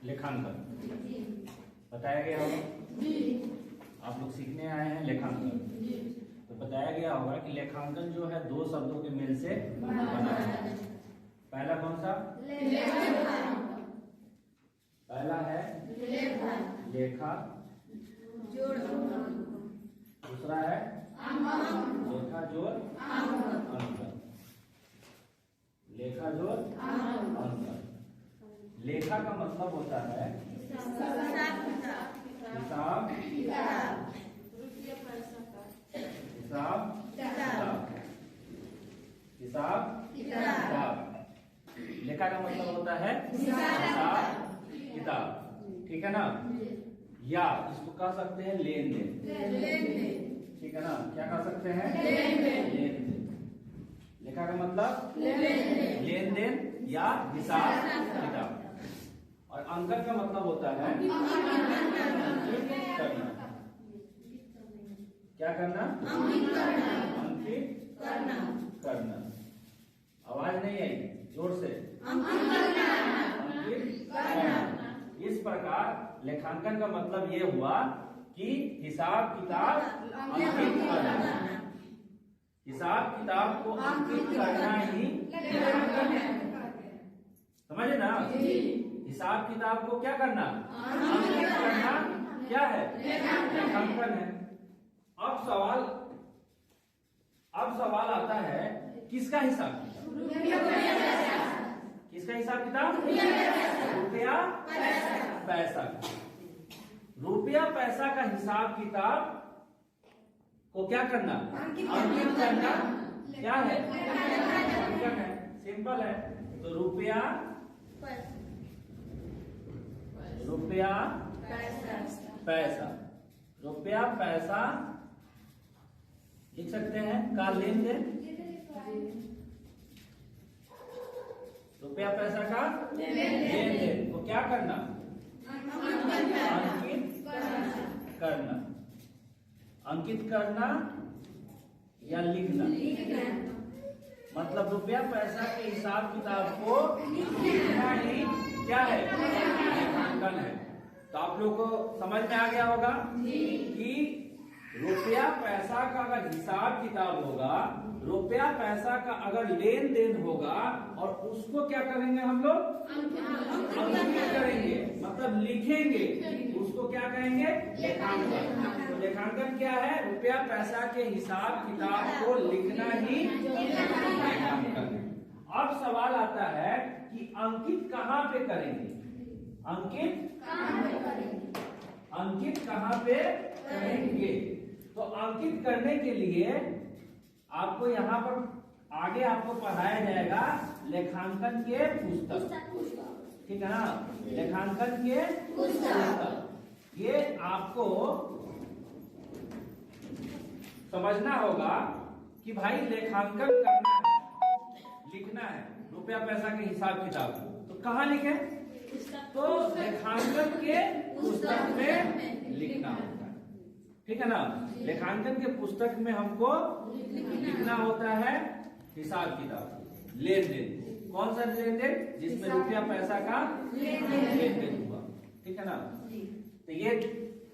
लेखांकन बताया गया होगा। आप लोग सीखने आए हैं लेखांकन, तो बताया गया होगा कि लेखांकन जो है दो शब्दों के मेल से बना है। पहला कौन सा? पहला है लेखा, दूसरा है लेखा जोड़ अंकन। लेखा जोड़ अंकन। लेखा का मतलब होता है हिसाब किताब। लेखा का मतलब होता है हिसाब किताब, ठीक है ना। या इसको कह सकते हैं लेन देन, ठीक है ना। क्या कह सकते हैं? लेन देन। लेखा का मतलब लेन देन या हिसाब किताब। और अंकन का मतलब होता है करना। क्या करना? अंकित करना। आवाज नहीं आई, जोर से। अंकित करना। इस प्रकार लेखांकन का मतलब ये हुआ कि हिसाब किताब अंकित करना। हिसाब किताब को अंकित करना ही लेखांकन है, समझे ना। हिसाब किताब को क्या करना? अंकित करना क्या है? लेखांकन है। अब सवाल आता है किसका हिसाब किताब? किसका हिसाब किताब? रुपया पैसा। रुपया पैसा का हिसाब किताब को क्या करना? अंकित करना क्या है? अंकन है। सिंपल है। तो रुपया पैसा, रुपया पैसा लिख सकते हैं का लेन देन। रुपया पैसा का लेन देन को क्या करना? अंकित करना। अंकित करना या लिखना। मतलब रुपया पैसा के हिसाब किताब को लिखना ही क्या है? लेखांकन है। तो आप लोग को समझ में आ गया होगा कि रुपया पैसा का अगर हिसाब किताब होगा, रुपया पैसा का अगर लेन देन होगा, और उसको क्या करेंगे हम लोग? अंकित करेंगे, मतलब लिखेंगे, उसको क्या कहेंगे? लेखांकन। तो लेखांकन क्या है? रुपया पैसा के हिसाब किताब को लिखना ही लेखांकन है। अब सवाल आता है कि अंकित कहाँ पे करेंगे? अंकित कहाँ पे करेंगे? तो अंकित करने के लिए आपको यहाँ पर आगे आपको पढ़ाया जाएगा लेखांकन के पुस्तक, ठीक है ना। लेखांकन के पुस्तक ये आपको समझना होगा कि भाई लेखांकन करना है, लिखना है रुपया पैसा के हिसाब किताब को। तो कहाँ लिखे? तो लेखांकन के पुस्तक में लिखना होता है, ठीक है ना। लेखांकन के पुस्तक में हमको लिखना होता है हिसाब किताब, लेन देन। कौन सा लेन देन? जिसमें रुपया पैसा का लेन देन हुआ, ठीक है ना। तो ये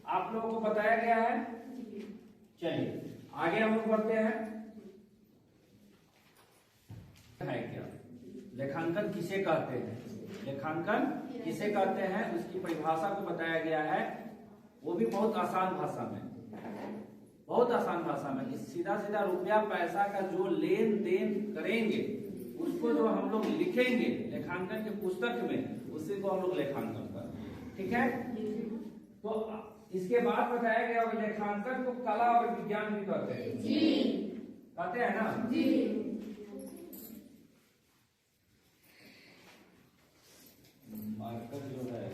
आप लोगों को बताया गया है। चलिए आगे हम लोग बढ़ते हैं। है क्या लेखांकन किसे कहते हैं? लेखांकन किसे कहते हैं उसकी परिभाषा को बताया गया है, वो भी बहुत आसान भाषा में, बहुत आसान भाषा में। कि सीधा सीधा रुपया पैसा का जो लेन देन करेंगे उसको जो हम लोग लिखेंगे लेखांकन के पुस्तक में, उसी को हम लोग लेखांकन करते हैं, ठीक है। तो इसके बाद बताया गया लेखांकन को कला और विज्ञान भी कहते हैं जी, कहते हैं ना जी। मार्कर जो है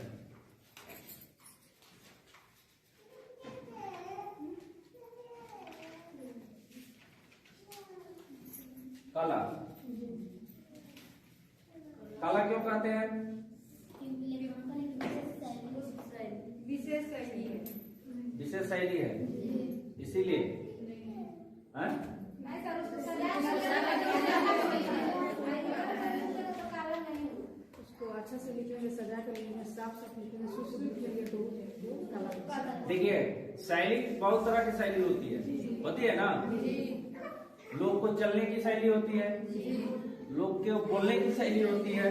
कला, कला क्यों कहते हैं? विशेष शैली है इसीलिए। उसको अच्छा से लिखेंगे, सजा कर लिखेंगे, देखिए शैली बहुत तरह की शैली होती है ना। लोग को चलने की शैली होती है, लोग के बोलने की शैली होती है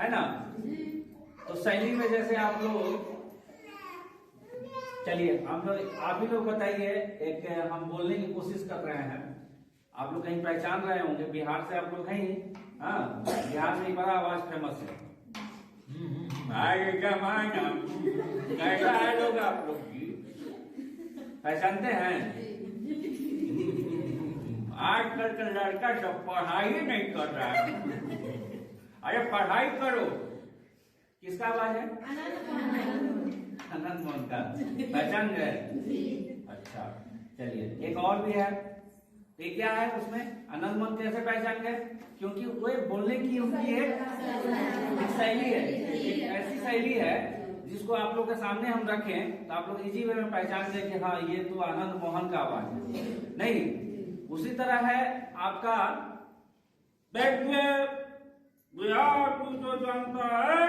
ना। तो शैली में जैसे आप लोग, चलिए आप ही लोग बताइए, एक हम बोलने की कोशिश कर रहे हैं, आप लोग कहीं पहचान रहे होंगे, बिहार से आप लोग हैं। हाँ, बिहार में बड़ा आवाज फेमस है। कैसा है लोग आप लोग की, पहचानते हैं। आजकल का लड़का सब पढ़ाई नहीं कर रहा है। अरे पढ़ाई करो। किसका आवाज है? आनंद मोहन का, पहचान गए? अच्छा, चलिए एक और भी है। ये क्या है उसमें? आनंद मोहन कैसे पहचान गए? क्योंकि वो बोलने की उनकी एक शैली है, एक ऐसी शैली है जिसको आप लोग के सामने हम रखें तो आप लोग इजी वे में पहचान गए कि हाँ ये तो आनंद मोहन का आवाज है। नहीं, उसी तरह है आपका, देखिए बिहार तू तो जानता है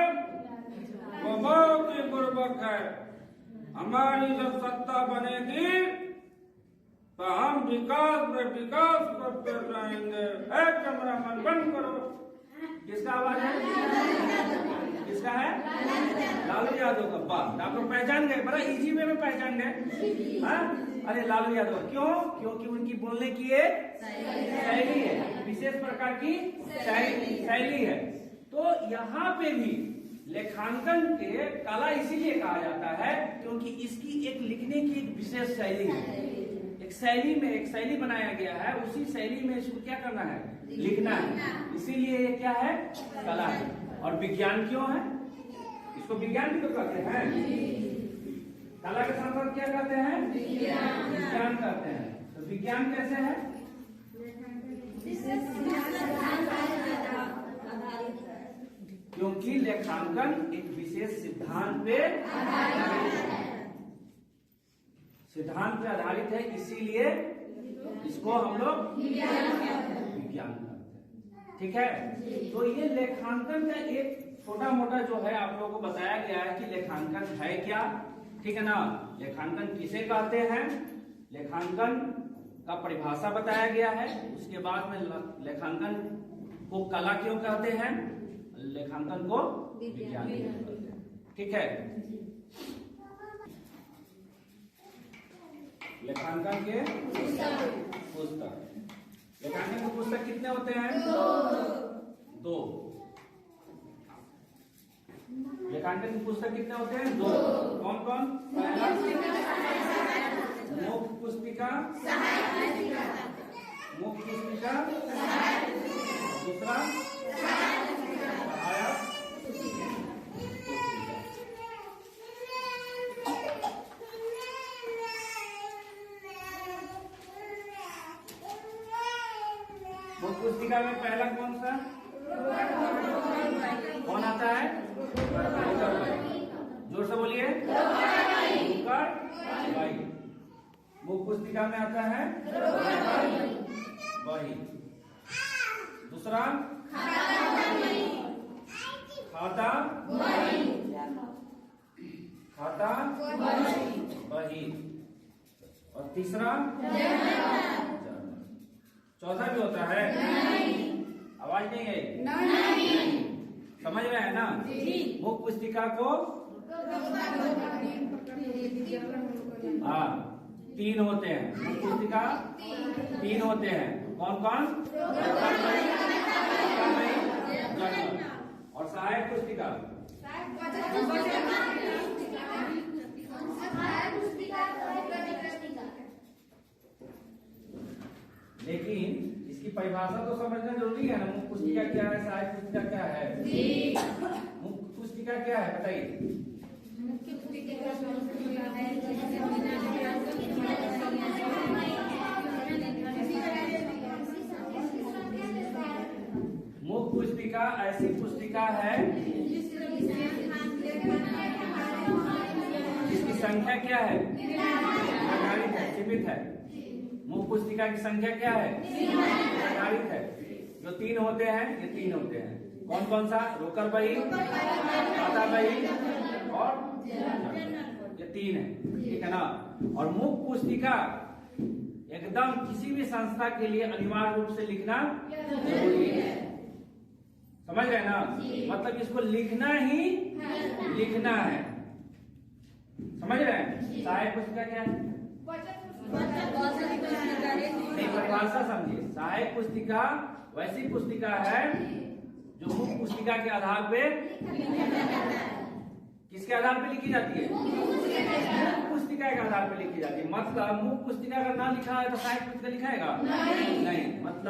वो बहुत ही बुर्बक है। हमारी जब सत्ता बनेगी तो हम विकास करते जाएंगे। कैमरामैन बंद करो। किसका आवाज है? किसका है? लालू यादव का। बात आप लोग पहचान गए, बड़ा इजी वे में पहचान गए। हाँ, अरे लालू यादव। क्यों? क्योंकि उनकी बोलने की एक शैली है, विशेष प्रकार की शैली है। तो यहाँ पे भी लेखांकन के कला इसीलिए कहा जाता है क्योंकि इसकी एक लिखने की एक विशेष शैली है। एक शैली बनाया गया है, उसी शैली में इसको क्या करना है? लिखना है। इसीलिए ये क्या है? कला है। और विज्ञान क्यों है? इसको विज्ञान भी तो कहते हैं। कला के साथ साथ क्या कहते हैं? विज्ञान कहते हैं। तो विज्ञान कैसे है? क्योंकि लेखांकन एक विशेष सिद्धांत पे आधारित है, इसीलिए इसको हम लोग विज्ञान करते हैं। ठीक है, तो ये लेखांकन का एक छोटा मोटा जो है आप लोगों को बताया गया है कि लेखांकन है क्या। ठीक है ना, लेखांकन किसे कहते हैं, लेखांकन का परिभाषा बताया गया है। उसके बाद में लेखांकन को कला क्यों कहते हैं, लेखांकन को विज्ञान कहते हैं। ठीक है, लेखांकन के पुस्तक, लेखांकन के पुस्तक कितने होते हैं? दो। लेखांकन की पुस्तक कितने होते हैं? दो। कौन कौन? पहला मुख्य पुस्तिका, दूसरा मुख्य पुस्तिका में पहला कौन सा? कौन आता है? जोर से बोलिए। मुख्य पुस्तिका में आता है वही। दूसरा खाता वही। और तीसरा चौथा भी होता है? आवाज नहीं है? समझ रहे हैं ना? मुख्य पुस्तिका को हाँ 3 होते हैं। मुख्य पुस्तिका 3 होते हैं। कौन कौन? और सहायक पुस्तिका। लेकिन इसकी परिभाषा तो समझना जरूरी है ना। मुख्य पुस्तिका क्या है, सहायक पुस्तिका क्या है? मुख्य पुस्तिका क्या है बताइए? मुख्य पुस्तिका ऐसी पुस्तिका है जिसकी संख्या क्या है? निर्धारित है, सीमित है। मुख्य पुस्तिका की संख्या क्या है? निर्धारित है। जो 3 होते हैं, ये 3 होते हैं। कौन कौन सा? रोकड़ बही, खाता बही और ये 3 है, ठीक है ना। और मुख्य पुस्तिका एकदम किसी भी संस्था के लिए अनिवार्य रूप से लिखना जरूरी है, समझ रहे हैं ना। मतलब इसको लिखना ही लिखना है, समझ रहे हैं। सहायक पुस्तिका क्या है? नहीं, परिभाषा समझिए। सहायक पुस्तिका वैसी पुस्तिका है जो मुख्य पुस्तिका के आधार पे, किसके आधार पे लिखी जाती है? मुख्य पुस्तिका के आधार पे लिखी जाती है। मतलब मुख्य पुस्तिका अगर ना लिखा है तो सहायक पुस्तिका लिखाएगा नहीं, मतलब